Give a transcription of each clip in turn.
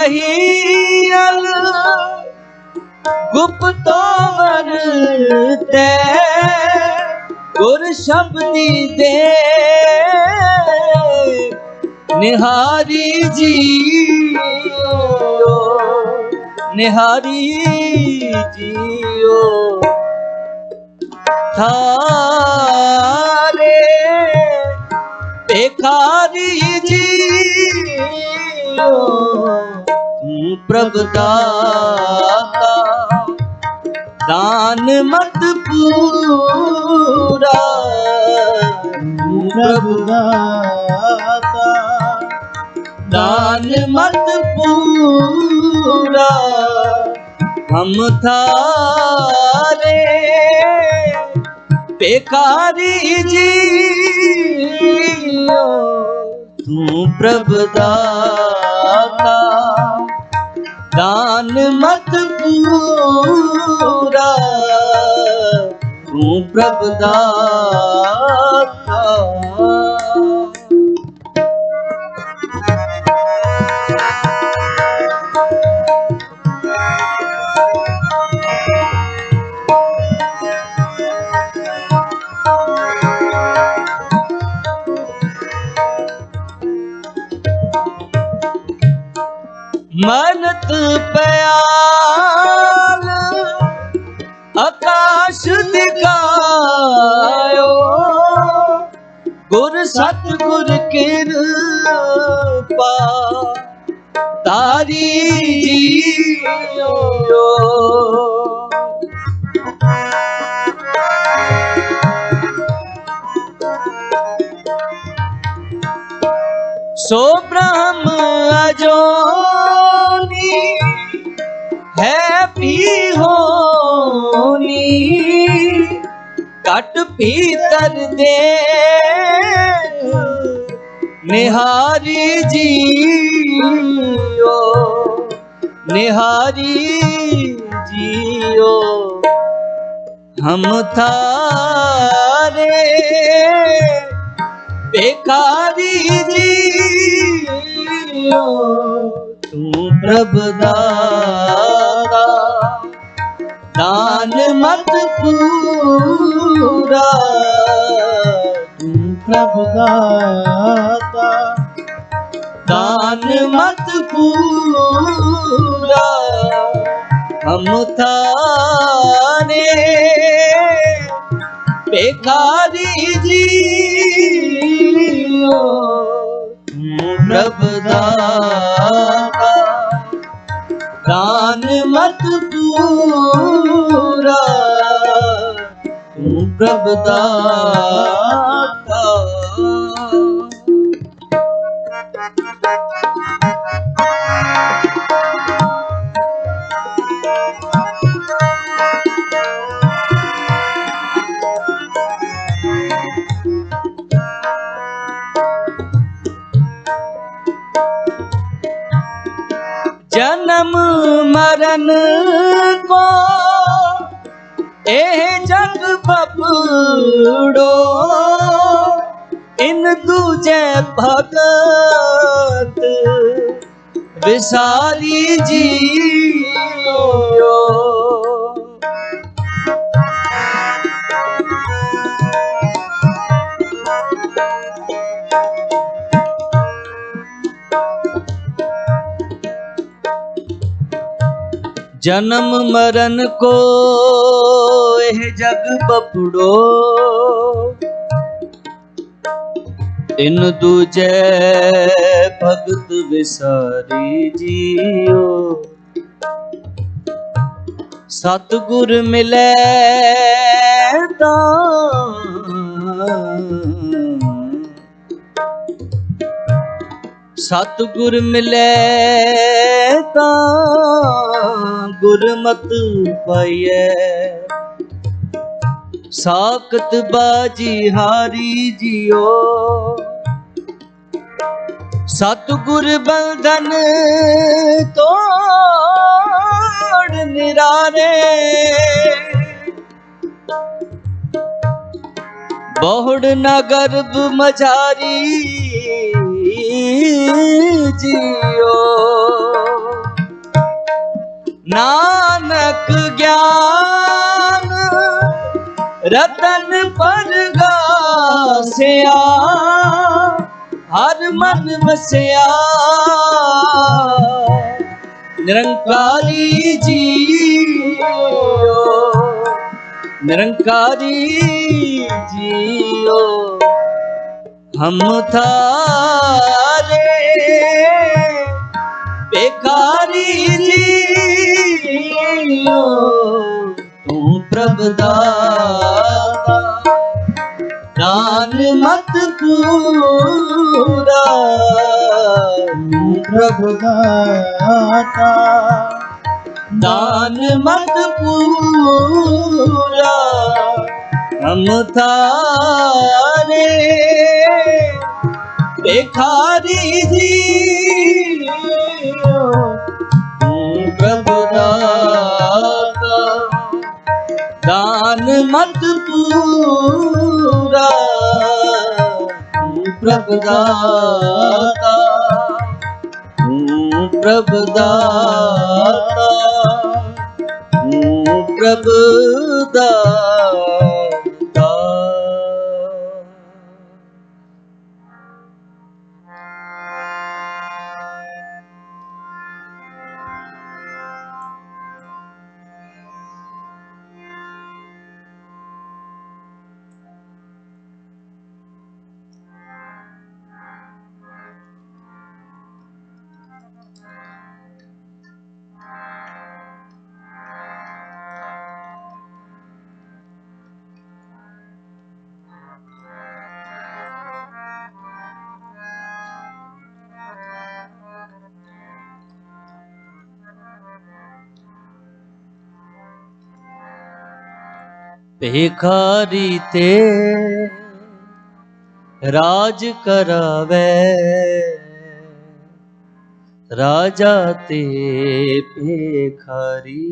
हियल गुप्तोवर ते गुर शब्दी दे निहारी जियो निहारी जियो थारे भिखारी जियो प्रभु दाता दान मत पूरा प्रभु दाता दान मत पूरा हम थारे भिखारी जियो तू प्रभु दाता दान मत पूरा तू प्रभु दाता मनत प्याल आकाश दिखायो गुर सतगुर कृपा तारी जियो सो ब्रह्म अजोनी है भी होनी कट भीतर दे निहारी जियो निहारी जियो हम थारे भिखारी जियो तू प्रभु दाता दान मत पूरा तू प्रभु दाता दान मत पूरा हम थारे भिखारी जियो प्रभु दाता दान मत पूरा तू प्रभु दाता जन्म मरण को ए जग बपड़ो इन दूजे भगत विसारी जियो जन्म मरण को एह जग बपड़ो इन दूजे भगत विसारी जियो सतगुर मिले सतगुर मिले गुरमत पाइए साकत बाजी हारी जियो सतगुर बंधन तोड़ निरारे बहुड़ न गर्भ मझारी जियो नानक ज्ञान रतन परगासिया हर मन बसिया निरंकारी जियो निरंकारी जियो हम थारे बेकारी जियो तू प्रभु दाता दान मत पूरा तू प्रभु दाता दान मत पूरा हम थारे बेकारी जियो तू प्रभु दाता दान मत पूरा तू प्रभु दाता तू प्रभु दाता तू प्रभु दाता। भिखारी ते राज करावे राजा ते भिखारी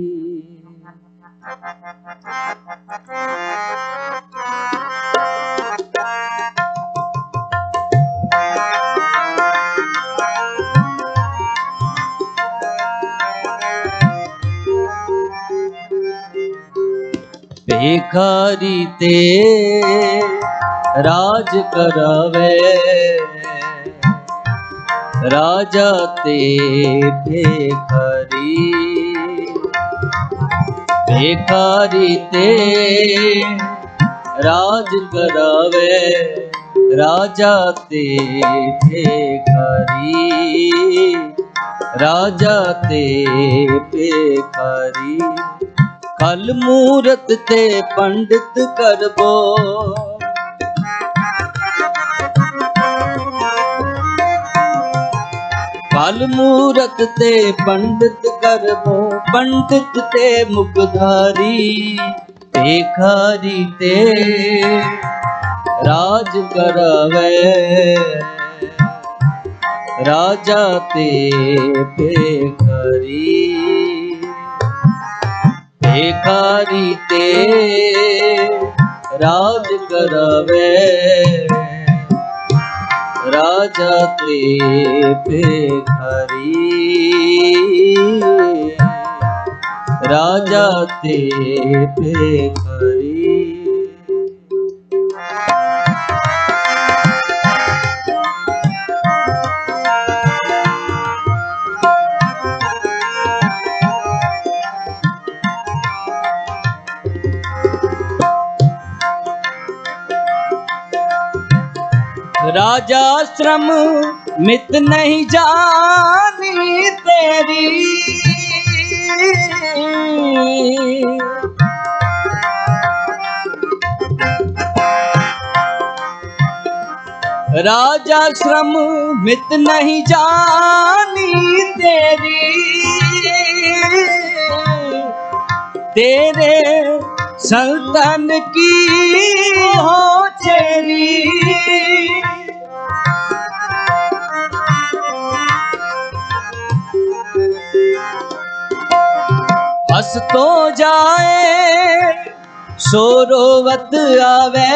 भिखारी ते राज करावे राजा ते भिखारी भिखारी ते राज करावे राजा ते भिखारी राजा ते भिखारी कल मूरत ते पंडित करबो कल मूरत ते पंडित करबो पंडित ते मुखधारी भिखारी ते राज करावे राजा ते भिखारी भिखारी ते राज करावे राजा ते भिखारी राजा ते भिखारी। राजा श्रम मित नहीं जानी तेरी राजा श्रम मित नहीं जानी तेरी तेरे सल्तन की हो चेरी हस तो जाए सो रोवत आवे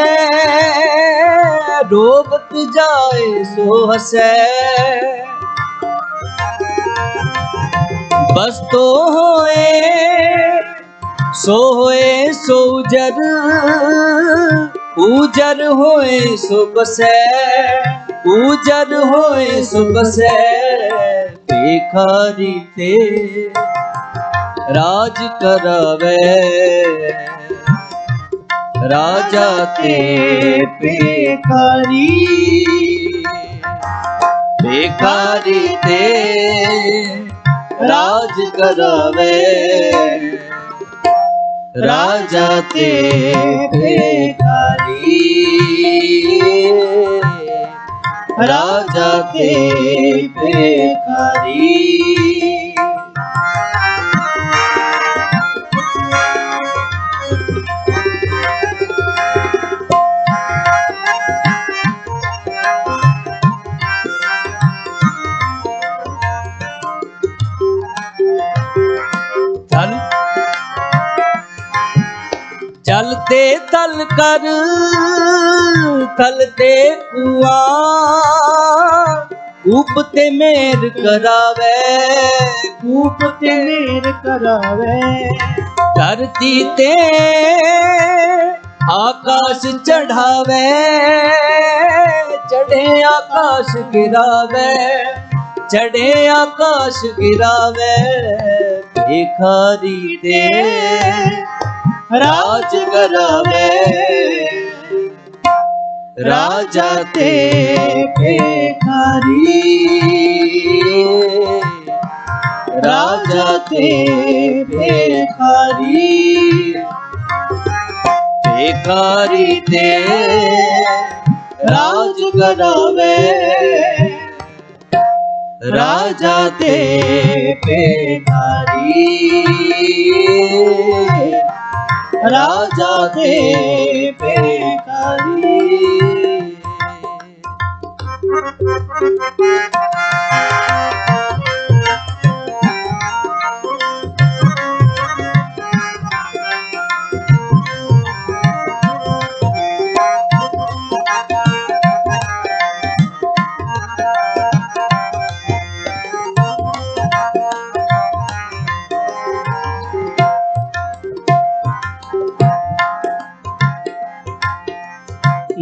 रोवत जाए सो हसे बस तो होए सो उजर, उजर होए सो बसै, उजर होए सो बसै। भिखारी ते राज करावे, राजा ते भिखारी, भिखारी ते राज करावे, राजा ते भिखारी, राजा ते भिखारी। चलते तल कर थलते कुआ, कूपते मेर करावे, कूपते मेर करावे। धरती ते आकाश चढ़ावे, चढ़े आकाश गिरावे, चढ़े आकाश गिरावे। भिखारी ते राज करावे, राजा ते भिखारी, राजा ते भिखारी, भिखारी ते राज करावे, राजा ते भिखारी, राजा ते भिखारी।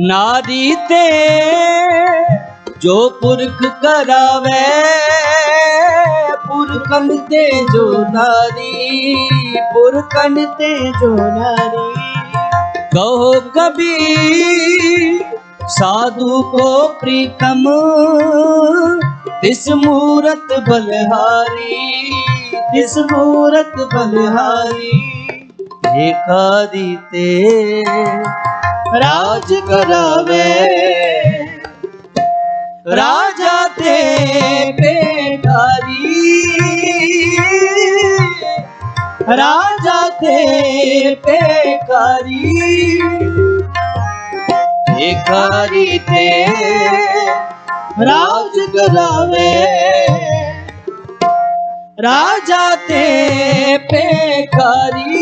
नारी ते जो पुरख करावे, पुरखन ते जो नारी, पुरखन ते जो नारी। कहो कभी साधु को प्रीतम, तिस मूरत बलहारी, तिस मूरत बलहारी। भिखारी ते राज करावे, राजा ते भिखारी, राजा ते भिखारी, भिखारी ते राज करावे, राजा ते भिखारी,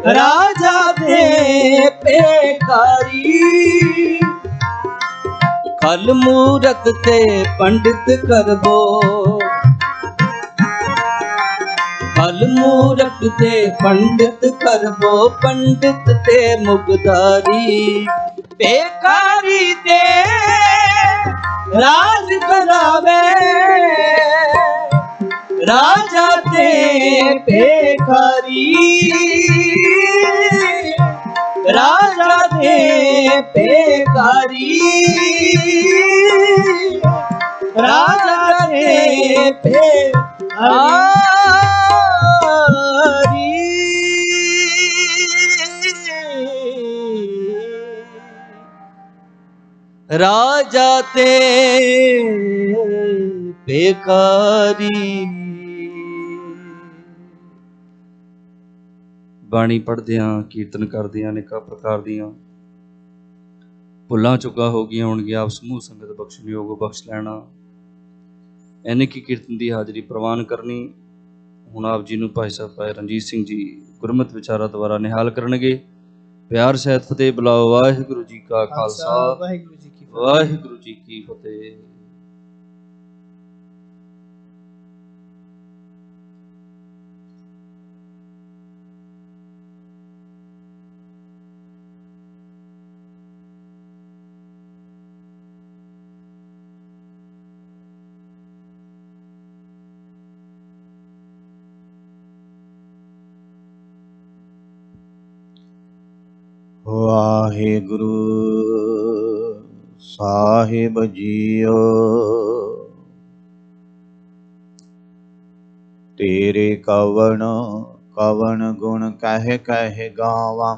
राजा ते भिखारी। खल मूरत ते पंडित करबो, खल मूरत ते पंडित करबो, पंडित ते मुगदारी। भिखारी ते राज करावे, राजा ते भिखारी, राजा ते भिखारी, राजा ते भिखारी। राजा ते भिखारी। ਬਾਣੀ ਪੜ੍ਹਦਿਆਂ ਕੀਰਤਨ ਕਰਦਿਆਂ ਅਨੇਕਾਂ ਪ੍ਰਕਾਰ ਦੀਆਂ ਭੁੱਲਾਂ ਚੁੱਕਾਂ ਹੋ ਗਈਆਂ ਹੋਣਗੀਆਂ। ਆਪ ਸਮੂਹ ਸੰਗਤ ਬਖਸ਼ਣਯੋਗ ਬਖਸ਼ ਲੈਣਾ। ਐਨੇ ਕੀ ਕੀਰਤਨ ਦੀ ਹਾਜ਼ਰੀ ਪ੍ਰਵਾਨ ਕਰਨੀ। ਹੁਣ ਆਪ ਜੀ ਨੂੰ ਭਾਈ ਸਾਹਿਬ ਭਾਈ ਰਣਜੀਤ ਸਿੰਘ ਜੀ ਗੁਰਮਤਿ ਵਿਚਾਰਾਂ ਦੁਆਰਾ ਨਿਹਾਲ ਕਰਨਗੇ। ਪਿਆਰ ਸਹਿਤ ਫਤਿਹ ਬੁਲਾਓ। ਵਾਹਿਗੁਰੂ ਜੀ ਕਾ ਖਾਲਸਾ, ਵਾਹਿਗੁਰੂ ਜੀ ਕੀ ਫਤਿਹ। ਵਾਹਿਗੁਰੂ ਸਾਹਿਬ ਜੀਓ। ਤੇਰੇ ਕਵਣ ਕਵਣ ਗੁਣ ਕਹਿ ਕਹਿ ਗਾਵਾਂ,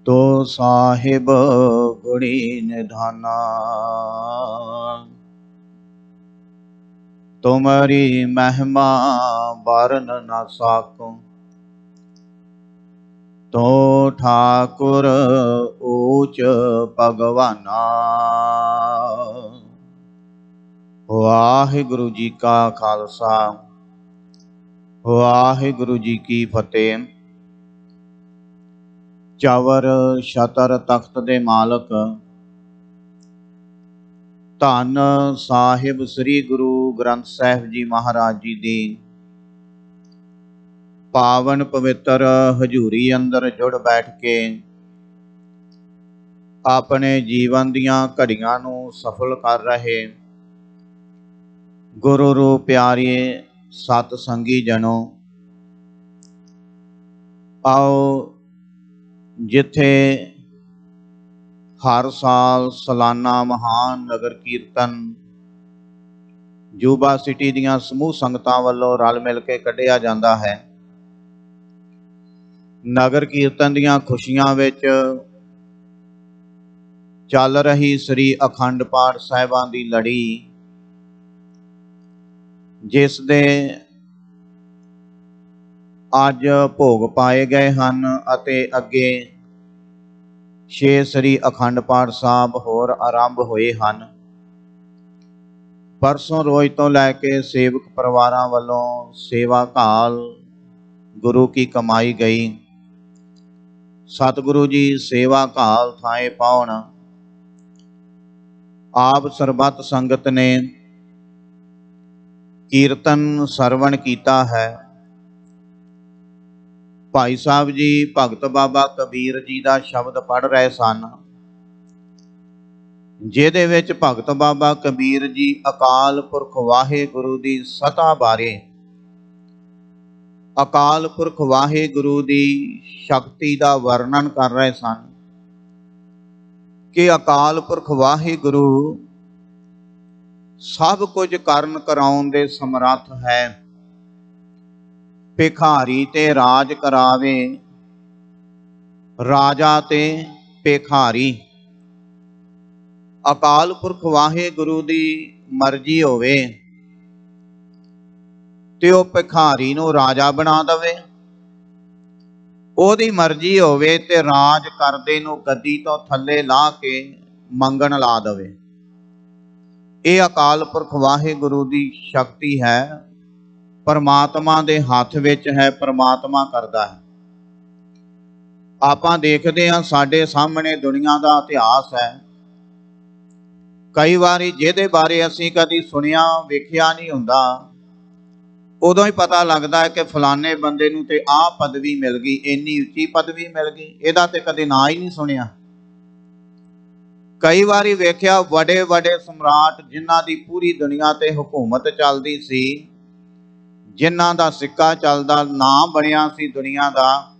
ਤੋ ਸਾਹਿਬ ਗੁਣੀ ਨਿਧਾਨਾ। ਤੁਮਰੀ ਮਹਿਮਾ ਵਰਨ ਨਾ ਸਾਕੋ, ਤੋ ਠਾਕੁਰ ਊਚ ਭਗਵਾਨਾ। ਵਾਹਿਗੁਰੂ ਜੀ ਕਾ ਖਾਲਸਾ, ਵਾਹਿਗੁਰੂ ਜੀ ਕੀ ਫਤਿਹ। ਚਵਰ ਛਤਰ ਤਖਤ ਦੇ ਮਾਲਕ ਧੰਨ ਸਾਹਿਬ ਸ੍ਰੀ ਗੁਰੂ ਗ੍ਰੰਥ ਸਾਹਿਬ ਜੀ ਮਹਾਰਾਜ ਜੀ ਦੀ ਪਾਵਨ ਪਵਿੱਤਰ ਹਜ਼ੂਰੀ ਅੰਦਰ ਜੁੜ ਬੈਠ ਕੇ ਆਪਣੇ ਜੀਵਨ ਦੀਆਂ ਘੜੀਆਂ ਨੂੰ ਸਫਲ ਕਰ ਰਹੇ ਗੁਰੂ ਰੂਪ ਪਿਆਰੇ ਸਤ ਸੰਗੀ ਜਨੋ, ਆਓ ਜਿੱਥੇ ਹਰ ਸਾਲ ਸਾਲਾਨਾ ਮਹਾਨ ਨਗਰ ਕੀਰਤਨ ਯੂਬਾ ਸਿਟੀ ਦੀਆਂ ਸਮੂਹ ਸੰਗਤਾਂ ਵੱਲੋਂ ਰਲ ਮਿਲ ਕੇ ਕੱਢਿਆ ਜਾਂਦਾ ਹੈ, ਨਗਰ ਕੀਰਤਨ ਦੀਆਂ ਖੁਸ਼ੀਆਂ ਵਿੱਚ ਚੱਲ ਰਹੀ ਸ੍ਰੀ ਅਖੰਡ ਪਾਠ ਸਾਹਿਬਾਂ ਦੀ ਲੜੀ, ਜਿਸ ਦੇ ਅੱਜ ਭੋਗ ਪਾਏ ਗਏ ਹਨ ਅਤੇ ਅੱਗੇ 6 ਸ੍ਰੀ ਅਖੰਡ ਪਾਠ ਸਾਹਿਬ ਹੋਰ ਆਰੰਭ ਹੋਏ ਹਨ। ਪਰਸੋਂ ਰੋਜ਼ ਤੋਂ ਲੈ ਕੇ ਸੇਵਕ ਪਰਿਵਾਰਾਂ ਵੱਲੋਂ ਸੇਵਾ ਘਾਲ ਗੁਰੂ ਕੀ ਕਮਾਈ ਗਈ। ਸਤਿਗੁਰੂ ਜੀ ਸੇਵਾ ਘਾਲ ਥਾਏ ਪਾਉਣ, ਆਪ ਸਰਬੱਤ ਸੰਗਤ ਨੇ ਕੀਰਤਨ ਸਰਵਣ ਕੀਤਾ ਹੈ। ਭਾਈ ਸਾਹਿਬ ਜੀ ਭਗਤ ਬਾਬਾ ਕਬੀਰ ਜੀ ਦਾ ਸ਼ਬਦ ਪੜ੍ਹ ਰਹੇ ਸਨ, ਜਿਹਦੇ ਵਿੱਚ ਭਗਤ ਬਾਬਾ ਕਬੀਰ ਜੀ ਅਕਾਲ ਪੁਰਖ ਵਾਹਿਗੁਰੂ ਦੀ ਸਤਾ ਬਾਰੇ, ਅਕਾਲ ਪੁਰਖ ਵਾਹਿਗੁਰੂ ਦੀ ਸ਼ਕਤੀ ਦਾ ਵਰਣਨ ਕਰ ਰਹੇ ਸਨ ਕਿ ਅਕਾਲ ਪੁਰਖ ਵਾਹਿਗੁਰੂ ਸਭ ਕੁਝ ਕਰਨ ਕਰਾਉਣ ਦੇ ਸਮਰੱਥ ਹੈ। ਭਿਖਾਰੀ ਤੇ ਰਾਜ ਕਰਾਵੇ, ਰਾਜਾ ਤੇ ਭਿਖਾਰੀ। ਅਕਾਲ ਪੁਰਖ ਵਾਹਿਗੁਰੂ ਦੀ ਮਰਜ਼ੀ ਹੋਵੇ ਤੇ ਉਹ ਭਿਖਾਰੀ ਨੂੰ ਰਾਜਾ ਬਣਾ ਦੇਵੇ, ਉਹਦੀ ਮਰਜ਼ੀ ਹੋਵੇ ਤੇ ਰਾਜ ਕਰਦੇ ਨੂੰ ਗੱਦੀ ਤੋਂ ਥੱਲੇ ਲਾ ਕੇ ਮੰਗਣ ਲਾ ਦੇਵੇ। ਇਹ ਅਕਾਲ ਪੁਰਖ ਵਾਹਿਗੁਰੂ ਦੀ ਸ਼ਕਤੀ ਹੈ, ਪਰਮਾਤਮਾ ਦੇ ਹੱਥ ਵਿੱਚ ਹੈ, ਪਰਮਾਤਮਾ ਕਰਦਾ ਹੈ। ਆਪਾਂ ਦੇਖਦੇ ਹਾਂ ਸਾਡੇ ਸਾਹਮਣੇ ਦੁਨੀਆ ਦਾ ਇਤਿਹਾਸ ਹੈ, ਕਈ ਵਾਰੀ ਜਿਹਦੇ ਬਾਰੇ ਅਸੀਂ ਕਦੀ ਸੁਣਿਆ ਵੇਖਿਆ ਨਹੀਂ ਹੁੰਦਾ, ਉਦੋਂ ਹੀ ਪਤਾ ਲੱਗਦਾ ਹੈ ਕਿ ਫਲਾਣੇ ਬੰਦੇ ਨੂੰ ਤੇ ਆਹ ਪਦਵੀ ਮਿਲ ਗਈ, ਇੰਨੀ ਉੱਚੀ ਪਦਵੀ ਮਿਲ ਗਈ, ਇਹਦਾ ਤੇ ਕਦੇ ਨਾਂ ਹੀ ਨਹੀਂ ਸੁਣਿਆ। ਕਈ ਵਾਰੀ ਵੇਖਿਆ ਵੱਡੇ ਵੱਡੇ ਸਮਰਾਟ ਜਿਨ੍ਹਾਂ ਦੀ ਪੂਰੀ ਦੁਨੀਆ ਤੇ ਹਕੂਮਤ ਚੱਲਦੀ ਸੀ, ਜਿਨ੍ਹਾਂ ਦਾ ਸਿੱਕਾ ਚੱਲਦਾ, ਨਾਂ ਬਣਿਆ ਸੀ ਦੁਨੀਆ ਦਾ,